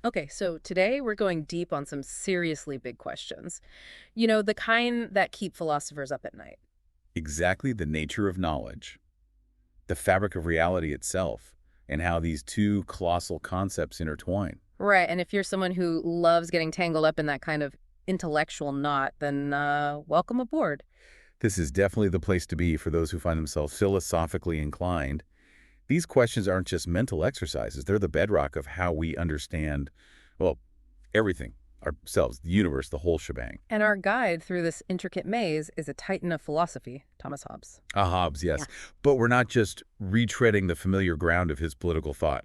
Okay, so today we're going deep on some seriously big questions. The kind that keep philosophers up at night. Exactly the nature of knowledge, the fabric of reality itself, and how these two colossal concepts intertwine. Right, and if you're someone who loves getting tangled up in that kind of intellectual knot, then welcome aboard. This is definitely the place to be for those who find themselves philosophically inclined. These questions aren't just mental exercises, they're the bedrock of how we understand, well, everything, ourselves, the universe, the whole shebang. And our guide through this intricate maze is a titan of philosophy, Thomas Hobbes. Hobbes, Yeah. yes. But we're not just retreading the familiar ground of his political thought.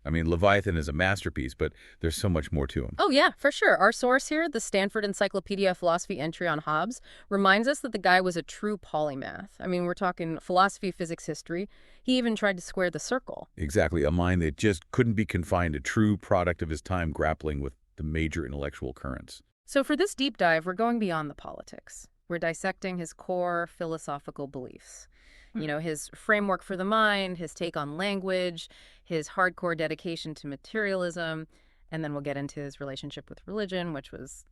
I mean, Leviathan is a masterpiece, but there's so much more to him. Oh, yeah, for sure. Our source here, the Stanford Encyclopedia of Philosophy entry on Hobbes, reminds us that the guy was a true polymath. I mean, we're talking philosophy, physics, history. He even tried to square the circle. Exactly, a mind that just couldn't be confined, a true product of his time grappling with the major intellectual currents. So for this deep dive, we're going beyond the politics. We're dissecting his core philosophical beliefs. His framework for the mind, his take on language, his hardcore dedication to materialism, and then we'll get into his relationship with religion, which was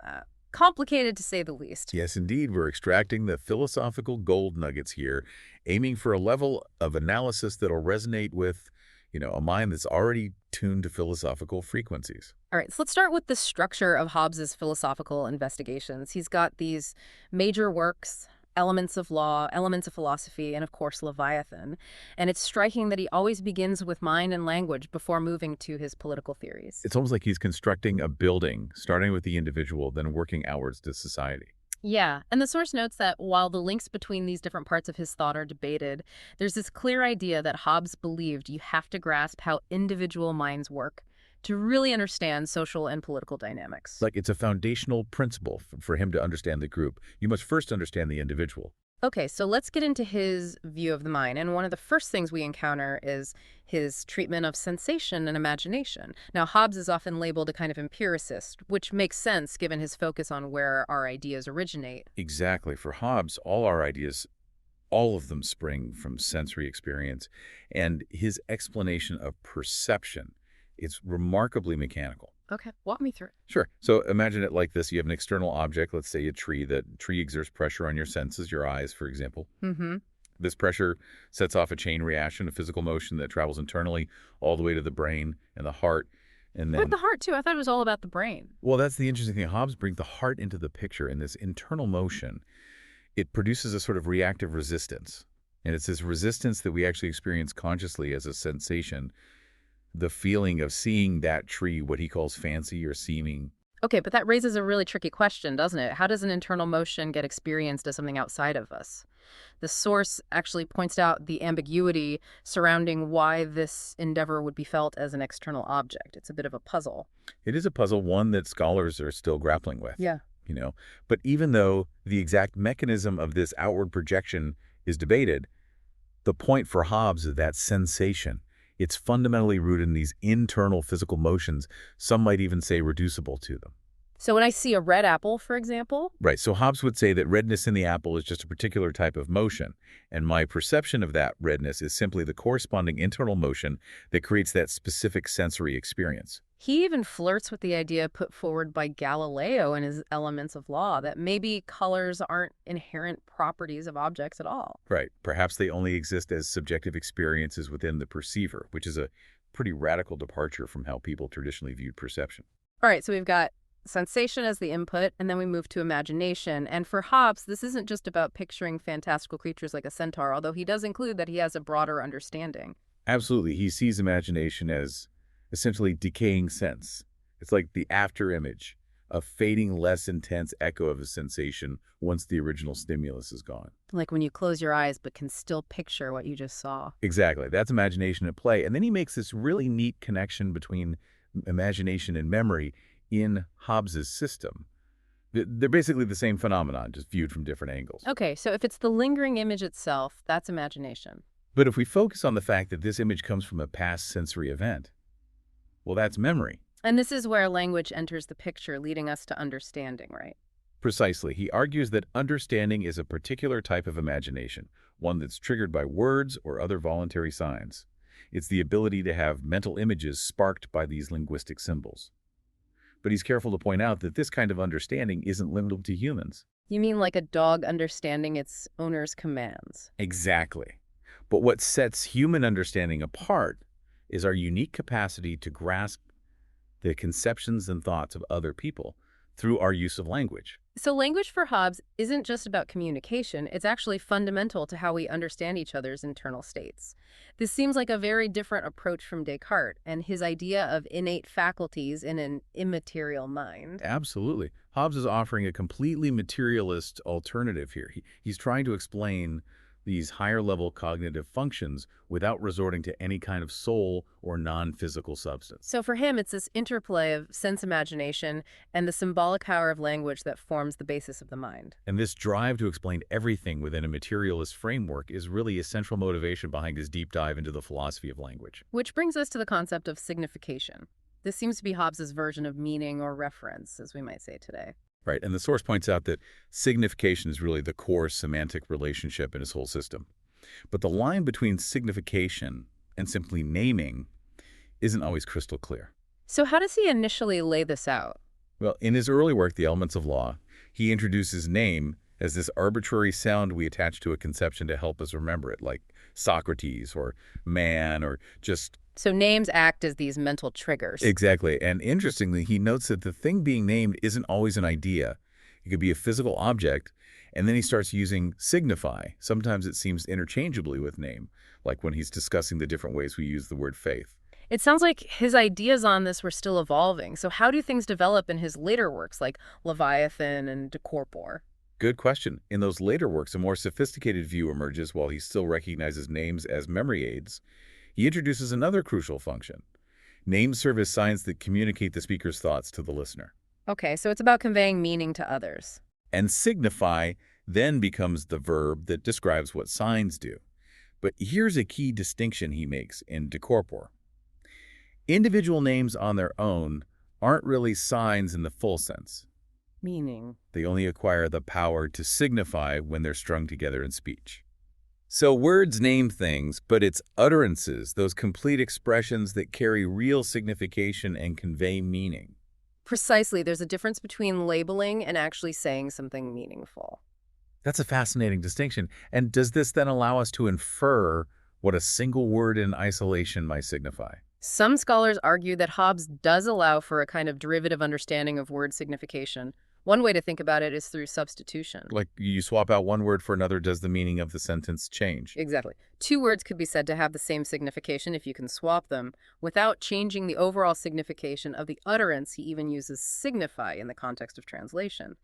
complicated to say the least. Yes, indeed, we're extracting the philosophical gold nuggets here, aiming for a level of analysis that'll resonate with, a mind that's already tuned to philosophical frequencies. All right, so let's start with the structure of Hobbes's philosophical investigations. He's got these major works, Elements of Law, Elements of Philosophy, and of course, Leviathan. And it's striking that he always begins with mind and language before moving to his political theories. It's almost like he's constructing a building, starting with the individual, then working outwards to society. Yeah, and the source notes that while the links between these different parts of his thought are debated, there's this clear idea that Hobbes believed you have to grasp how individual minds work to really understand social and political dynamics. Like it's a foundational principle for him to understand the group. You must first understand the individual. Okay, so let's get into his view of the mind. And one of the first things we encounter is his treatment of sensation and imagination. Now, Hobbes is often labeled a kind of empiricist, which makes sense given his focus on where our ideas originate. Exactly. For Hobbes, all our ideas, all of them spring from sensory experience. And his explanation of perception, it's remarkably mechanical. Okay, walk me through it. Sure. So imagine it like this. You have an external object, let's say a tree. That tree exerts pressure on your senses, your eyes, for example. Mm-hmm. This pressure sets off a chain reaction, a physical motion that travels internally all the way to the brain and the heart. And With then, the heart, too. I thought it was all about the brain. well, that's the interesting thing. Hobbes brings the heart into the picture in this internal motion. It produces a sort of reactive resistance. And it's this resistance that we actually experience consciously as a sensation, the feeling of seeing that tree, what he calls fancy or seeming. Okay, but that raises a really tricky question, doesn't it? How does an internal motion get experienced as something outside of us? The source actually points out the ambiguity surrounding why this endeavor would be felt as an external object. It's a bit of a puzzle. It is a puzzle, one that scholars are still grappling with. Yeah. you know. But even though the exact mechanism of this outward projection is debated, the point for Hobbes is that sensation. It's fundamentally rooted in these internal physical motions. Some might even say reducible to them. So when I see a red apple, for example, Right, so Hobbes would say that redness in the apple is just a particular type of motion, and my perception of that redness is simply the corresponding internal motion that creates that specific sensory experience. he even flirts with the idea put forward by Galileo in his Elements of Law that maybe colors aren't inherent properties of objects at all. Right, perhaps they only exist as subjective experiences within the perceiver, which is a pretty radical departure from how people traditionally viewed perception. All right, so we've got sensation as the input, and then we move to imagination. And for Hobbes, this isn't just about picturing fantastical creatures like a centaur, although he does include that he has a broader understanding. Absolutely, he sees imagination as essentially decaying sense. It's like the after image, a fading, less intense echo of a sensation once the original stimulus is gone. Like when you close your eyes but can still picture what you just saw. Exactly, that's imagination at play. And then he makes this really neat connection between imagination and memory in Hobbes's system. They're basically the same phenomenon, just viewed from different angles. Okay, so if it's the lingering image itself, that's imagination. But if we focus on the fact that this image comes from a past sensory event, well, that's memory. And this is where language enters the picture, leading us to understanding, right? Precisely. He argues that understanding is a particular type of imagination, one that's triggered by words or other voluntary signs. It's the ability to have mental images sparked by these linguistic symbols. But he's careful to point out that this kind of understanding isn't limited to humans. You mean like a dog understanding its owner's commands? Exactly. But what sets human understanding apart is our unique capacity to grasp the conceptions and thoughts of other people through our use of language. So language for Hobbes isn't just about communication, it's actually fundamental to how we understand each other's internal states. This seems like a very different approach from Descartes and his idea of innate faculties in an immaterial mind. Absolutely. Hobbes is offering a completely materialist alternative here. He's trying to explain these higher-level cognitive functions without resorting to any kind of soul or non-physical substance. So for him, it's this interplay of sense imagination and the symbolic power of language that forms the basis of the mind. And this drive to explain everything within a materialist framework is really a central motivation behind his deep dive into the philosophy of language. Which brings us to the concept of signification. This seems to be Hobbes's version of meaning or reference, as we might say today. Right, and the source points out that signification is really the core semantic relationship in his whole system. But the line between signification and simply naming isn't always crystal clear. So how does he initially lay this out? Well, in his early work, The Elements of Law, he introduces name as this arbitrary sound we attach to a conception to help us remember it, like Socrates or man or just... So names act as these mental triggers. Exactly. And interestingly, he notes that the thing being named isn't always an idea. It could be a physical object, and then he starts using signify. Sometimes it seems interchangeably with name, like when he's discussing the different ways we use the word faith. It sounds like his ideas on this were still evolving. So how do things develop in his later works like Leviathan and De Corpore? Good question. In those later works, a more sophisticated view emerges while he still recognizes names as memory aids. He introduces another crucial function. Names serve as signs that communicate the speaker's thoughts to the listener. Okay, so it's about conveying meaning to others. And signify then becomes the verb that describes what signs do. But here's a key distinction he makes in De Corpore. Individual names on their own aren't really signs in the full sense. Meaning? They only acquire the power to signify when they're strung together in speech. So words name things, but it's utterances, those complete expressions that carry real signification and convey meaning. Precisely. There's a difference between labeling and actually saying something meaningful. That's a fascinating distinction. And does this then allow us to infer what a single word in isolation might signify? Some scholars argue that Hobbes does allow for a kind of derivative understanding of word signification. One way to think about it is through substitution. Like you swap out one word for another, does the meaning of the sentence change? Exactly. Two words could be said to have the same signification if you can swap them without changing the overall signification of the utterance. He even uses signify in the context of translation.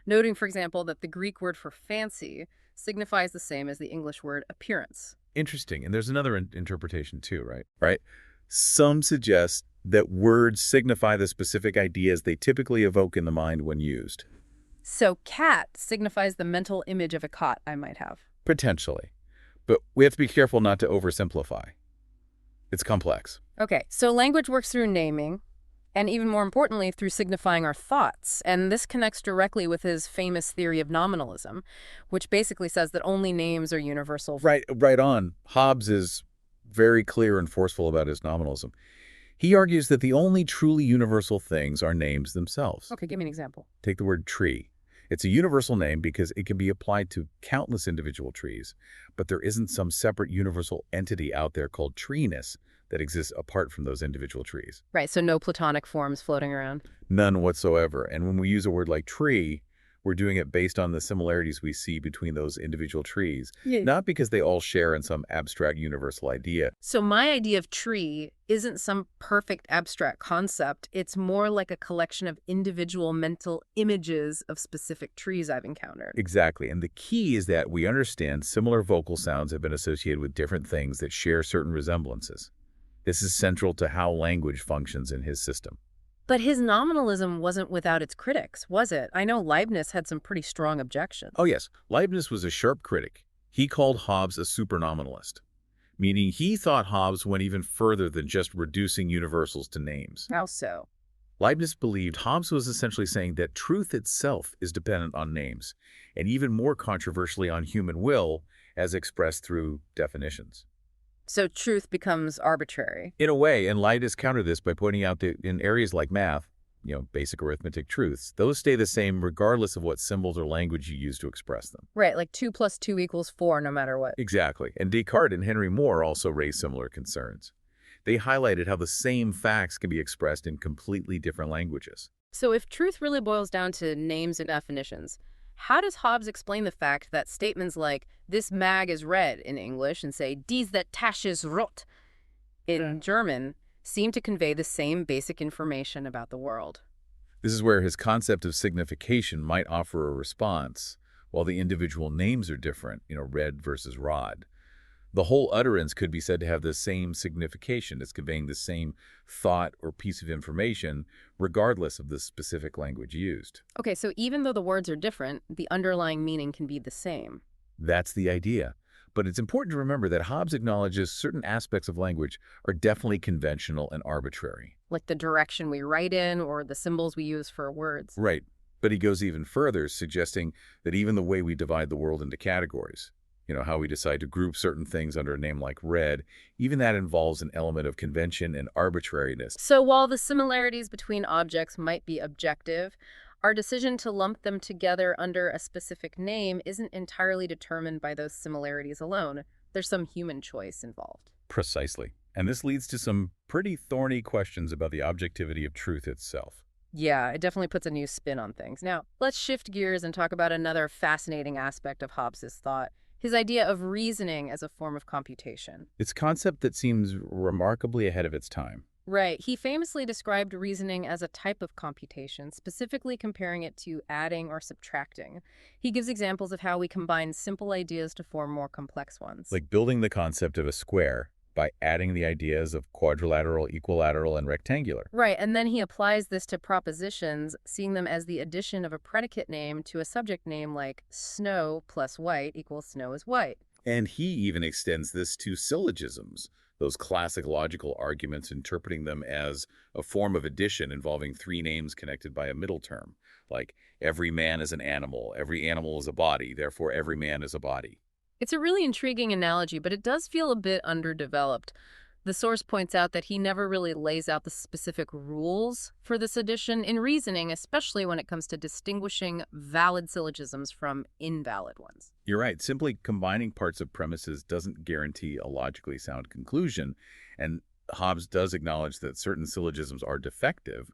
Noting, for example, that the Greek word for fancy signifies the same as the English word appearance. Interesting. And there's another interpretation too, right? Right? Some suggest that words signify the specific ideas they typically evoke in the mind when used. So cat signifies the mental image of a cot I might have. Potentially. But we have to be careful not to oversimplify. It's complex. Okay, so language works through naming, and even more importantly, through signifying our thoughts. And this connects directly with his famous theory of nominalism, which basically says that only names are universal. Right on. Hobbes is very clear and forceful about his nominalism. He argues that the only truly universal things are names themselves. Okay, give me an example. Take the word tree. It's a universal name because it can be applied to countless individual trees, but there isn't some separate universal entity out there called treeness that exists apart from those individual trees. Right, so no platonic forms floating around. None whatsoever. And when we use a word like tree, we're doing it based on the similarities we see between those individual trees, not because they all share in some abstract universal idea. So my idea of tree isn't some perfect abstract concept. It's more like a collection of individual mental images of specific trees I've encountered. Exactly. And the key is that we understand similar vocal sounds have been associated with different things that share certain resemblances. This is central to how language functions in his system. But his nominalism wasn't without its critics, was it? I know Leibniz had some pretty strong objections. Oh yes, Leibniz was a sharp critic. He called Hobbes a supernominalist, meaning he thought Hobbes went even further than just reducing universals to names. How so? Leibniz believed Hobbes was essentially saying that truth itself is dependent on names, and even more controversially on human will as expressed through definitions. So truth becomes arbitrary. In a way, and Leibniz countered this by pointing out that in areas like math, basic arithmetic truths. Those stay the same regardless of what symbols or language you use to express them. Right, like 2 plus 2 equals 4 no matter what. Exactly. And Descartes and Henry Moore also raised similar concerns. They highlighted how the same facts can be expressed in completely different languages. So if truth really boils down to names and definitions, how does Hobbes explain the fact that statements like, this mag is red in English and say, dies that Tasch ist rot in German seem to convey the same basic information about the world? This is where his concept of signification might offer a response, while the individual names are different, red versus rod. The whole utterance could be said to have the same signification. It's conveying the same thought or piece of information, regardless of the specific language used. Okay, so even though the words are different, the underlying meaning can be the same. That's the idea. But it's important to remember that Hobbes acknowledges certain aspects of language are definitely conventional and arbitrary. Like the direction we write in or the symbols we use for words. Right. But he goes even further, suggesting that even the way we divide the world into categories, how we decide to group certain things under a name like red, even that involves an element of convention and arbitrariness. So while the similarities between objects might be objective, our decision to lump them together under a specific name isn't entirely determined by those similarities alone. There's some human choice involved. Precisely. And this leads to some pretty thorny questions about the objectivity of truth itself. Yeah, it definitely puts a new spin on things. Now, let's shift gears and talk about another fascinating aspect of Hobbes's thought, his idea of reasoning as a form of computation. It's a concept that seems remarkably ahead of its time. Right. He famously described reasoning as a type of computation, specifically comparing it to adding or subtracting. He gives examples of how we combine simple ideas to form more complex ones. Like building the concept of a square by adding the ideas of quadrilateral, equilateral, and rectangular. Right, and then he applies this to propositions, seeing them as the addition of a predicate name to a subject name like snow plus white equals snow is white. And he even extends this to syllogisms, those classic logical arguments, interpreting them as a form of addition involving three names connected by a middle term, like every man is an animal, every animal is a body, therefore every man is a body. It's a really intriguing analogy, but it does feel a bit underdeveloped. The source points out that he never really lays out the specific rules for this addition in reasoning, especially when it comes to distinguishing valid syllogisms from invalid ones. You're right. Simply combining parts of premises doesn't guarantee a logically sound conclusion, and Hobbes does acknowledge that certain syllogisms are defective,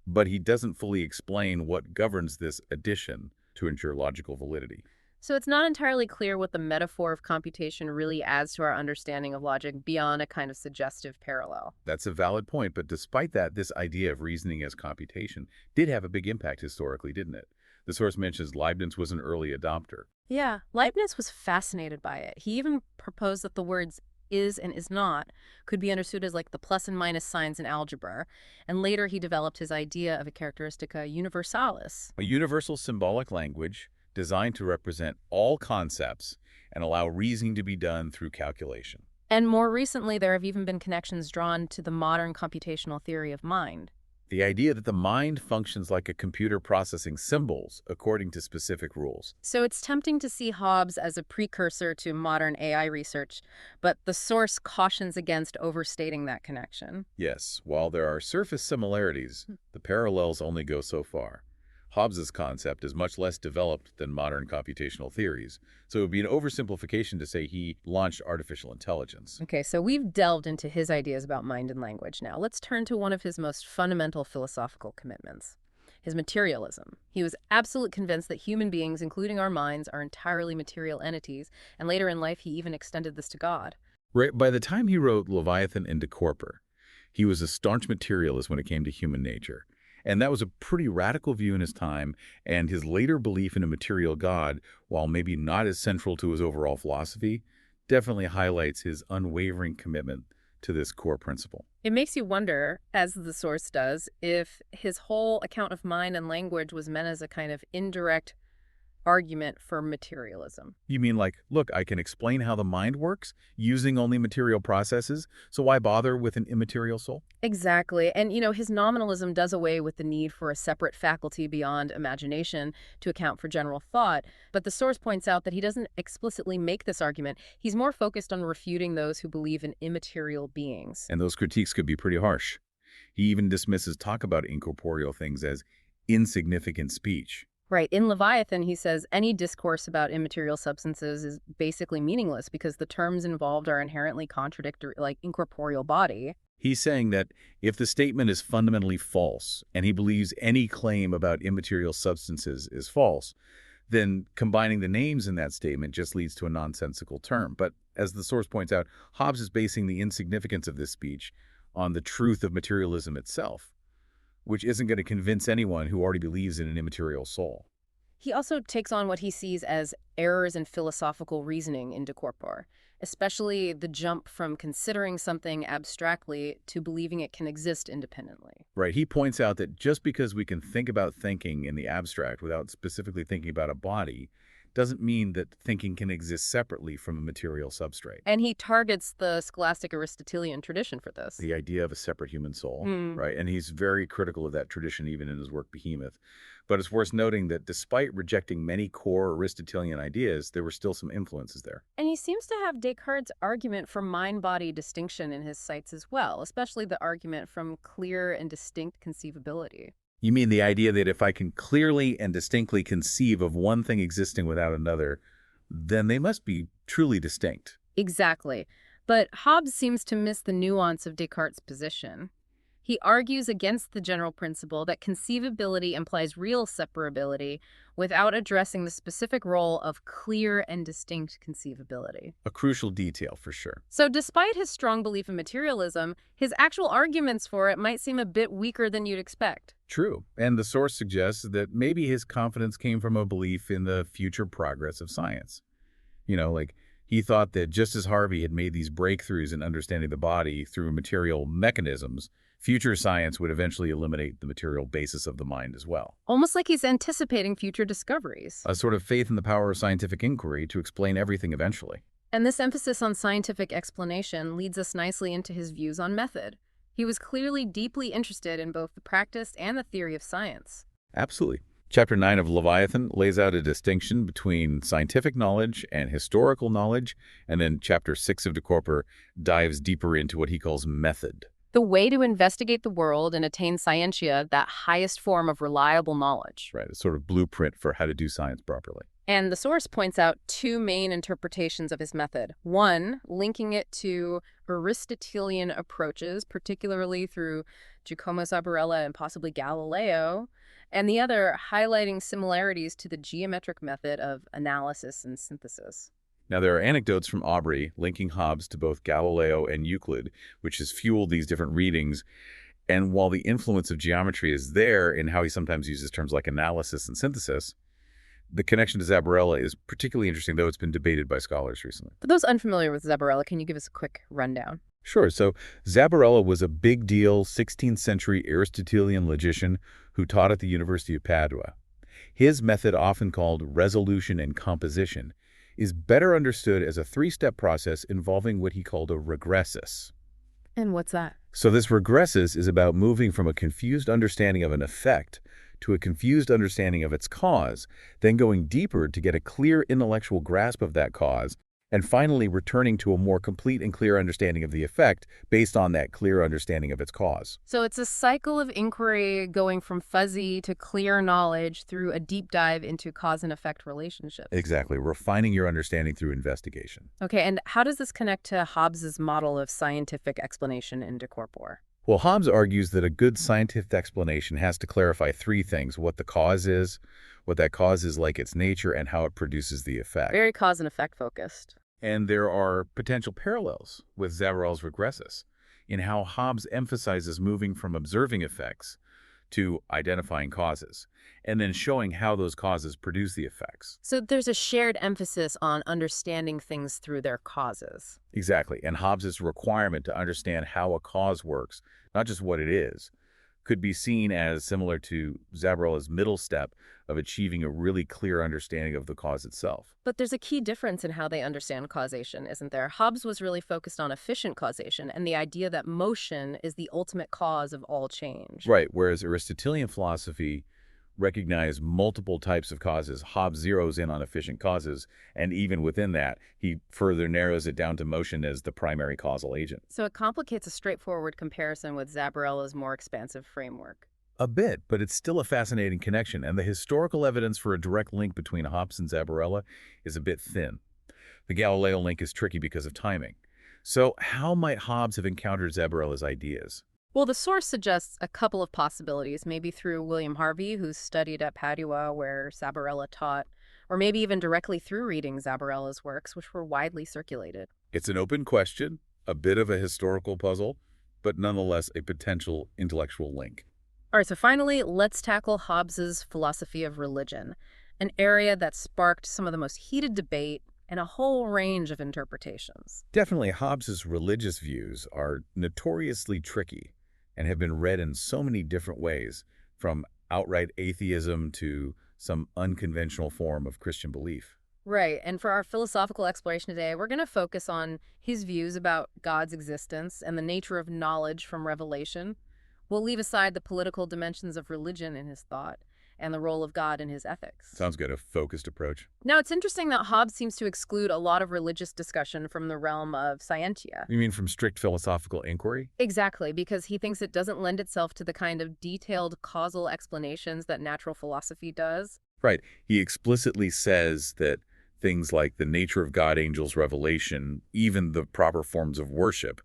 but he doesn't fully explain what governs this addition to ensure logical validity. So it's not entirely clear what the metaphor of computation really adds to our understanding of logic beyond a kind of suggestive parallel. That's a valid point, but despite that, this idea of reasoning as computation did have a big impact historically, didn't it? The source mentions Leibniz was an early adopter. Yeah, Leibniz was fascinated by it. He even proposed that the words is and is not could be understood as like the plus and minus signs in algebra, and later he developed his idea of a characteristica universalis. A universal symbolic language designed to represent all concepts and allow reasoning to be done through calculation. And more recently, there have even been connections drawn to the modern computational theory of mind. The idea that the mind functions like a computer processing symbols according to specific rules. So it's tempting to see Hobbes as a precursor to modern AI research, but the source cautions against overstating that connection. Yes, while there are surface similarities, the parallels only go so far. Hobbes's concept is much less developed than modern computational theories, so it would be an oversimplification to say he launched artificial intelligence. Okay, so we've delved into his ideas about mind and language. Now let's turn to one of his most fundamental philosophical commitments, his materialism. He was absolutely convinced that human beings, including our minds, are entirely material entities, and later in life he even extended this to God. Right, by the time he wrote Leviathan and De Corpore, he was a staunch materialist when it came to human nature. And that was a pretty radical view in his time, and his later belief in a material God, while maybe not as central to his overall philosophy, definitely highlights his unwavering commitment to this core principle. It makes you wonder, as the source does, if his whole account of mind and language was meant as a kind of indirect argument for materialism. You mean like, look, I can explain how the mind works using only material processes, so why bother with an immaterial soul? Exactly. And, his nominalism does away with the need for a separate faculty beyond imagination to account for general thought. But the source points out that he doesn't explicitly make this argument. He's more focused on refuting those who believe in immaterial beings. And those critiques could be pretty harsh. He even dismisses talk about incorporeal things as insignificant speech. Right. In Leviathan, he says any discourse about immaterial substances is basically meaningless because the terms involved are inherently contradictory, like incorporeal body. He's saying that if the statement is fundamentally false, and he believes any claim about immaterial substances is false, then combining the names in that statement just leads to a nonsensical term. But as the source points out, Hobbes is basing the insignificance of this speech on the truth of materialism itself, which isn't going to convince anyone who already believes in an immaterial soul. He also takes on what he sees as errors in philosophical reasoning in De Corpore, especially the jump from considering something abstractly to believing it can exist independently. Right. He points out that just because we can think about thinking in the abstract without specifically thinking about a body doesn't mean that thinking can exist separately from a material substrate. And he targets the scholastic Aristotelian tradition for this. The idea of a separate human soul, Hmm. right? And he's very critical of that tradition even in his work Behemoth. But it's worth noting that despite rejecting many core Aristotelian ideas, there were still some influences there. And he seems to have Descartes' argument for mind-body distinction in his sights as well, especially the argument from clear and distinct conceivability. You mean the idea that if I can clearly and distinctly conceive of one thing existing without another, then they must be truly distinct. Exactly. But Hobbes seems to miss the nuance of Descartes' position. He argues against the general principle that conceivability implies real separability without addressing the specific role of clear and distinct conceivability. A crucial detail for sure. So despite his strong belief in materialism, his actual arguments for it might seem a bit weaker than you'd expect. True. And the source suggests that maybe his confidence came from a belief in the future progress of science. Like he thought that just as Harvey had made these breakthroughs in understanding the body through material mechanisms, future science would eventually eliminate the material basis of the mind as well. Almost like he's anticipating future discoveries. A sort of faith in the power of scientific inquiry to explain everything eventually. And this emphasis on scientific explanation leads us nicely into his views on method. He was clearly deeply interested in both the practice and the theory of science. Absolutely. Chapter 9 of Leviathan lays out a distinction between scientific knowledge and historical knowledge, and then Chapter 6 of De Corpore dives deeper into what he calls method. The way to investigate the world and attain scientia, that highest form of reliable knowledge. Right, a sort of blueprint for how to do science properly. And the source points out two main interpretations of his method. One, linking it to Aristotelian approaches, particularly through Giacomo Zabarella and possibly Galileo, and the other, highlighting similarities to the geometric method of analysis and synthesis. Now, there are anecdotes from Aubrey linking Hobbes to both Galileo and Euclid, which has fueled these different readings. And while the influence of geometry is there in how he sometimes uses terms like analysis and synthesis, the connection to Zabarella is particularly interesting, though it's been debated by scholars recently. For those unfamiliar with Zabarella, can you give us a quick rundown? Sure. So Zabarella was a big deal 16th century Aristotelian logician who taught at the University of Padua. His method, often called resolution and composition, is better understood as a three-step process involving what he called a regressus. And what's that? So this regressus is about moving from a confused understanding of an effect to a confused understanding of its cause, then going deeper to get a clear intellectual grasp of that cause, and finally returning to a more complete and clear understanding of the effect based on that clear understanding of its cause. So it's a cycle of inquiry going from fuzzy to clear knowledge through a deep dive into cause and effect relationships. Exactly, refining your understanding through investigation. Okay, and how does this connect to Hobbes's model of scientific explanation in De Corpore? Well, Hobbes argues that a good scientific explanation has to clarify three things: what the cause is, what that cause is like its nature, and how it produces the effect. Very cause and effect focused. And there are potential parallels with Zabarella's regressus in how Hobbes emphasizes moving from observing effects to identifying causes, and then showing how those causes produce the effects. So there's a shared emphasis on understanding things through their causes. Exactly. And Hobbes' requirement to understand how a cause works, not just what it is, could be seen as similar to Zabarella's middle step of achieving a really clear understanding of the cause itself. But there's a key difference in how they understand causation, isn't there? Hobbes was really focused on efficient causation and the idea that motion is the ultimate cause of all change. Right, whereas Aristotelian philosophy recognize multiple types of causes. Hobbes zeroes in on efficient causes, and even within that, he further narrows it down to motion as the primary causal agent. So it complicates a straightforward comparison with Zabarella's more expansive framework. A bit, but it's still a fascinating connection, and the historical evidence for a direct link between Hobbes and Zabarella is a bit thin. The Galileo link is tricky because of timing. So how might Hobbes have encountered Zabarella's ideas? Well, the source suggests a couple of possibilities, maybe through William Harvey, who studied at Padua where Zabarella taught, or maybe even directly through reading Zabarella's works, which were widely circulated. It's an open question, a bit of a historical puzzle, but nonetheless a potential intellectual link. All right, so finally, let's tackle Hobbes's philosophy of religion, an area that sparked some of the most heated debate and a whole range of interpretations. Definitely, Hobbes's religious views are notoriously tricky and have been read in so many different ways, from outright atheism to some unconventional form of Christian belief. Right, and for our philosophical exploration today, we're going to focus on his views about God's existence and the nature of knowledge from revelation. We'll leave aside the political dimensions of religion in his thought and the role of God in his ethics. Sounds good, a focused approach. Now, it's interesting that Hobbes seems to exclude a lot of religious discussion from the realm of scientia. You mean from strict philosophical inquiry? Exactly, because he thinks it doesn't lend itself to the kind of detailed causal explanations that natural philosophy does. Right. He explicitly says that things like the nature of God, angels, revelation, even the proper forms of worship,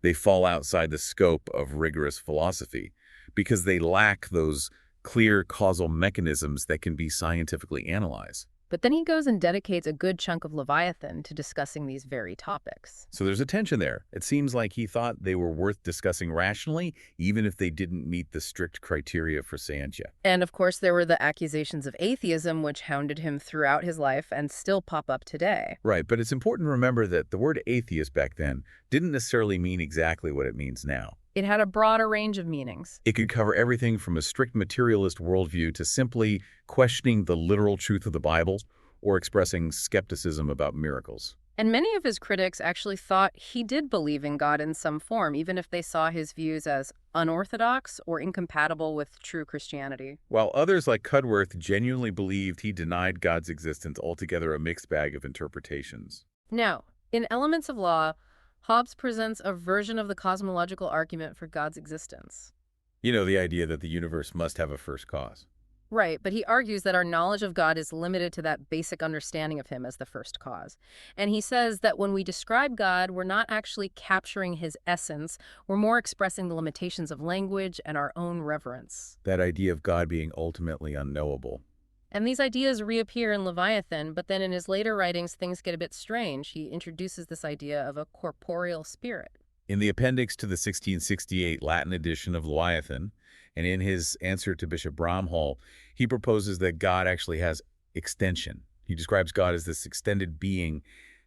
they fall outside the scope of rigorous philosophy because they lack those clear causal mechanisms that can be scientifically analyzed. But then he goes and dedicates a good chunk of Leviathan to discussing these very topics. So there's a tension there. It seems like he thought they were worth discussing rationally, even if they didn't meet the strict criteria for scientia. And of course, there were the accusations of atheism, which hounded him throughout his life and still pop up today. Right, but it's important to remember that the word atheist back then didn't necessarily mean exactly what it means now. It had a broader range of meanings. It could cover everything from a strict materialist worldview to simply questioning the literal truth of the Bible or expressing skepticism about miracles. And many of his critics actually thought he did believe in God in some form, even if they saw his views as unorthodox or incompatible with true Christianity. While others like Cudworth genuinely believed he denied God's existence altogether, a mixed bag of interpretations. Now, in Elements of Law, Hobbes presents a version of the cosmological argument for God's existence. You know, the idea that the universe must have a first cause. Right, but he argues that our knowledge of God is limited to that basic understanding of him as the first cause. And he says that when we describe God, we're not actually capturing his essence, we're more expressing the limitations of language and our own reverence. That idea of God being ultimately unknowable. And these ideas reappear in Leviathan, but then in his later writings, things get a bit strange. He introduces this idea of a corporeal spirit. In the appendix to the 1668 Latin edition of Leviathan, and in his answer to Bishop Bramhall, he proposes that God actually has extension. He describes God as this extended being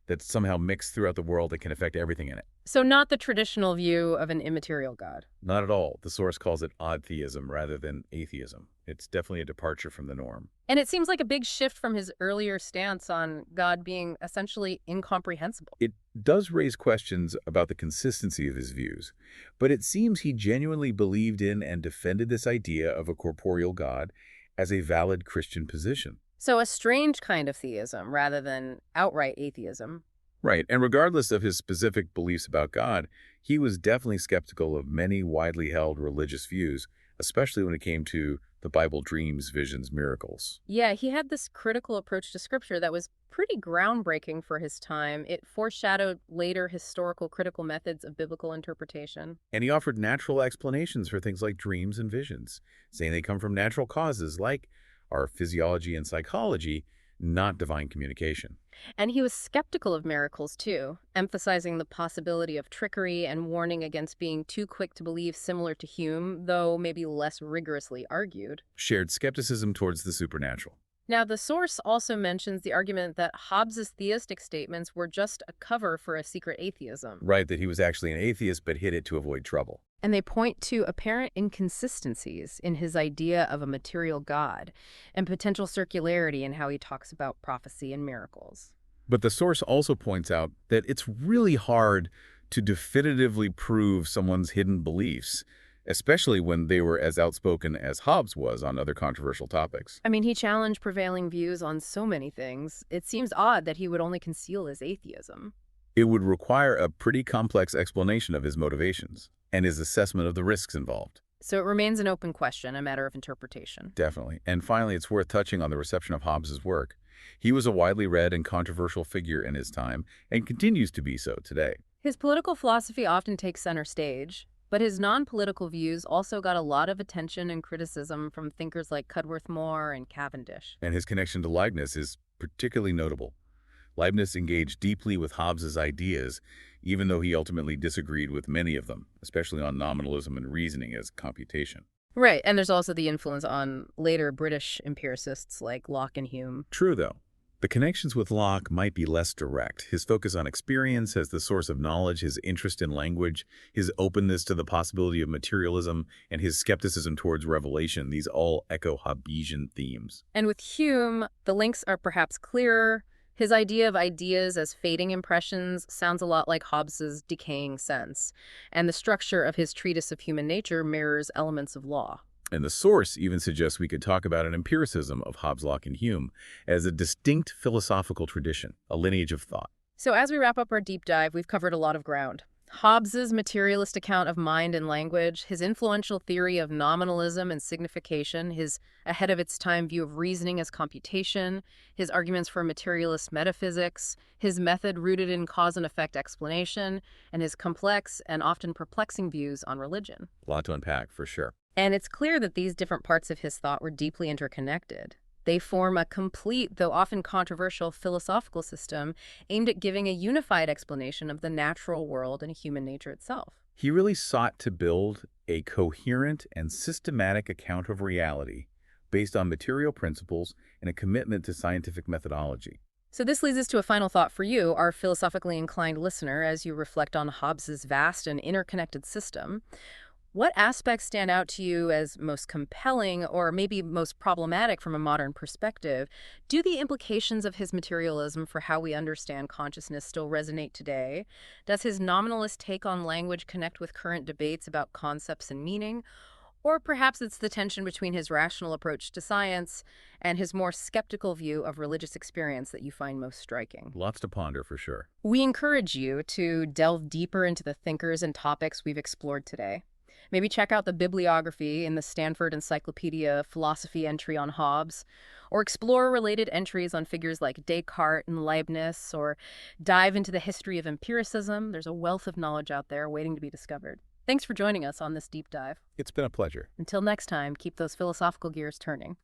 that's somehow mixed throughout the world that can affect everything in it. So not the traditional view of an immaterial God. Not at all. The source calls it odd theism rather than atheism. It's definitely a departure from the norm. And it seems like a big shift from his earlier stance on God being essentially incomprehensible. It does raise questions about the consistency of his views, but it seems he genuinely believed in and defended this idea of a corporeal God as a valid Christian position. So a strange kind of theism rather than outright atheism. Right, and regardless of his specific beliefs about God, he was definitely skeptical of many widely held religious views, especially when it came to the Bible dreams, visions, miracles. Yeah, he had this critical approach to scripture that was pretty groundbreaking for his time. It foreshadowed later historical critical methods of biblical interpretation. And he offered natural explanations for things like dreams and visions, saying they come from natural causes like our physiology and psychology, not divine communication. And he was skeptical of miracles, too, emphasizing the possibility of trickery and warning against being too quick to believe, similar to Hume, though maybe less rigorously argued. Shared skepticism towards the supernatural. Now, the source also mentions the argument that Hobbes's theistic statements were just a cover for a secret atheism. Right, that he was actually an atheist but hid it to avoid trouble. And they point to apparent inconsistencies in his idea of a material God and potential circularity in how he talks about prophecy and miracles. But the source also points out that it's really hard to definitively prove someone's hidden beliefs, especially when they were as outspoken as Hobbes was on other controversial topics. I mean, he challenged prevailing views on so many things. It seems odd that he would only conceal his atheism. It would require a pretty complex explanation of his motivations and his assessment of the risks involved. So it remains an open question, a matter of interpretation. Definitely. And finally, it's worth touching on the reception of Hobbes's work. He was a widely read and controversial figure in his time and continues to be so today. His political philosophy often takes center stage, but his non-political views also got a lot of attention and criticism from thinkers like Cudworth Moore and Cavendish. And his connection to Leibniz is particularly notable. Leibniz engaged deeply with Hobbes's ideas, even though he ultimately disagreed with many of them, especially on nominalism and reasoning as computation. Right, and there's also the influence on later British empiricists like Locke and Hume. True, though. The connections with Locke might be less direct. His focus on experience as the source of knowledge, his interest in language, his openness to the possibility of materialism, and his skepticism towards revelation, these all echo Hobbesian themes. And with Hume, the links are perhaps clearer. His idea of ideas as fading impressions sounds a lot like Hobbes's decaying sense, and the structure of his treatise of human nature mirrors elements of law. And the source even suggests we could talk about an empiricism of Hobbes, Locke, and Hume as a distinct philosophical tradition, a lineage of thought. So as we wrap up our deep dive, we've covered a lot of ground. Hobbes's materialist account of mind and language, his influential theory of nominalism and signification, his ahead-of-its-time view of reasoning as computation, his arguments for materialist metaphysics, his method rooted in cause-and-effect explanation, and his complex and often perplexing views on religion. A lot to unpack, for sure. And it's clear that these different parts of his thought were deeply interconnected. They form a complete, though often controversial, philosophical system aimed at giving a unified explanation of the natural world and human nature itself. He really sought to build a coherent and systematic account of reality based on material principles and a commitment to scientific methodology. So this leads us to a final thought for you, our philosophically inclined listener, as you reflect on Hobbes's vast and interconnected system. What aspects stand out to you as most compelling or maybe most problematic from a modern perspective? Do the implications of his materialism for how we understand consciousness still resonate today? Does his nominalist take on language connect with current debates about concepts and meaning? Or perhaps it's the tension between his rational approach to science and his more skeptical view of religious experience that you find most striking. Lots to ponder, for sure. We encourage you to delve deeper into the thinkers and topics we've explored today. Maybe check out the bibliography in the Stanford Encyclopedia Philosophy entry on Hobbes, or explore related entries on figures like Descartes and Leibniz, or dive into the history of empiricism. There's a wealth of knowledge out there waiting to be discovered. Thanks for joining us on this deep dive. It's been a pleasure. Until next time, keep those philosophical gears turning.